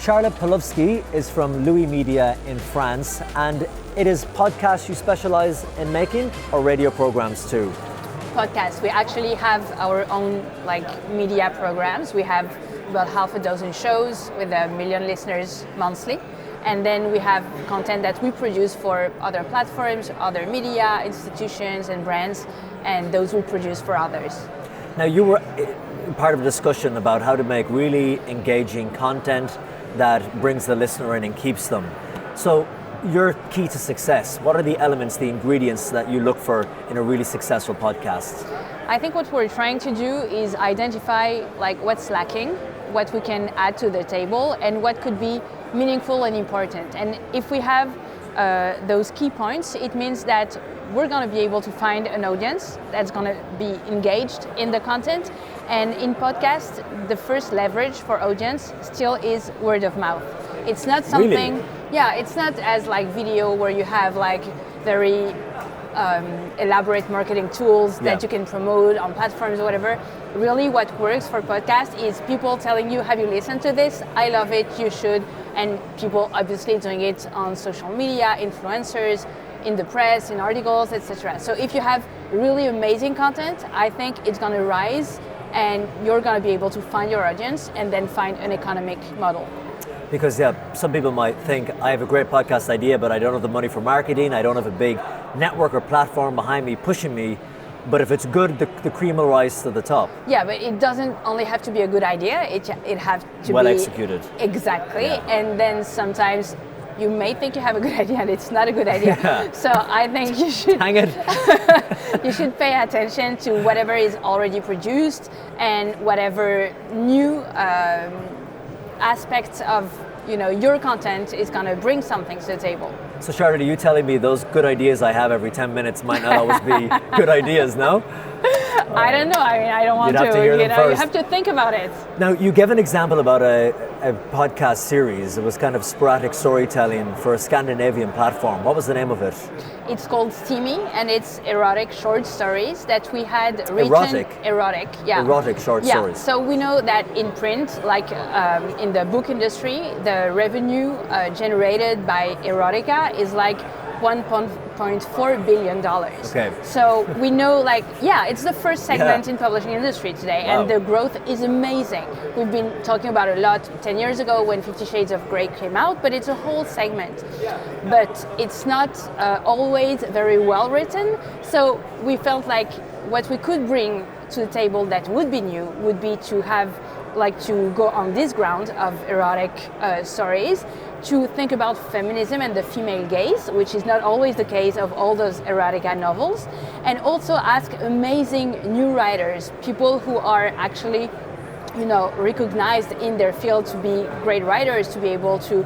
Charlotte Pudlowski is from Louie Media in France, and it is podcasts you specialize in making, or radio programs too? Podcasts. We actually have our own media programs. We have about half a dozen shows with 1 million listeners monthly. And then we have content that we produce for other platforms, other media institutions and brands, and those we produce for others. Now, you were part of a discussion about how to make really engaging content that brings the listener in and keeps them. So, your key to success, what are the elements, the ingredients that you look for in a really successful podcast? I think what we're trying to do is identify what's lacking, what we can add to the table, and what could be meaningful and important. And if we have those key points, it means that we're going to be able to find an audience that's going to be engaged in the content. And in podcast, the first leverage for audience still is word of mouth. It's not something, really? Yeah, it's not as video where you have very elaborate marketing tools that you can promote on platforms or whatever. Really what works for podcast is people telling you, have you listened to this? I love it, you should. And people obviously doing it on social media, influencers, in the press, in articles, etc. So if you have really amazing content, I think it's going to rise and you're going to be able to find your audience and then find an economic model. Because some people might think, I have a great podcast idea, but I don't have the money for marketing, I don't have a big network or platform behind me pushing me. But if it's good, the cream will rise to the top. Yeah, but it doesn't only have to be a good idea, it has to well be executed. Exactly, Yeah. And then sometimes you may think you have a good idea and it's not a good idea. Yeah. So I think you should Hang it. you should pay attention to whatever is already produced and whatever new aspects of your content is going to bring something to the table. So Charlotte, are you telling me those good ideas I have every 10 minutes might not always be good ideas, no? I don't know. I mean, I don't want You'd have to hear them first. You have to think about it. Now, you gave an example about a podcast series. It was kind of sporadic storytelling for a Scandinavian platform. What was the name of it? It's called Steamy, and it's erotic short stories that we had written. Erotic, yeah. Erotic short stories. So we know that in print, in the book industry, the revenue generated by Erotica is $1.4 billion. Okay. So we know it's the first segment in publishing industry today, Wow. and the growth is amazing. We've been talking about a lot 10 years ago when 50 Shades of Grey came out, but it's a whole segment. But it's not always very well written, so we felt like what we could bring to the table that would be new would be to have to go on this ground of erotic stories, to think about feminism and the female gaze, which is not always the case of all those erotica novels, and also ask amazing new writers, people who are actually, recognized in their field to be great writers, to be able to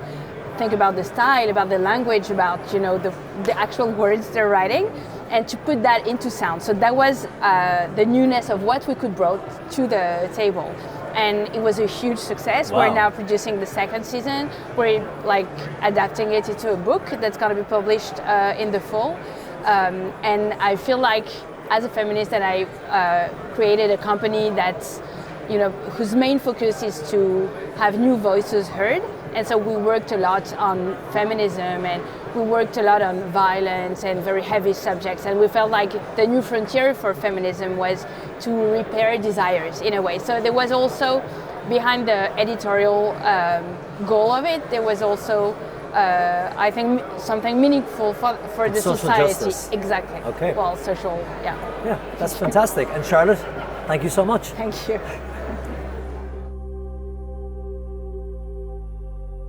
think about the style, about the language, about the actual words they're writing, and to put that into sound. So that was the newness of what we could bring to the table. And it was a huge success. Wow. We're now producing the second season. We're adapting it into a book that's going to be published in the fall. And I feel like as a feminist that I created a company that's, whose main focus is to have new voices heard. And so we worked a lot on feminism, and we worked a lot on violence and very heavy subjects. And we felt like the new frontier for feminism was to repair desires in a way. So there was also, behind the editorial goal of it, there was also, I think, something meaningful for the social society. Justice. Exactly. Okay. Well, social, yeah. Yeah, that's fantastic. And Charlotte, thank you so much. Thank you.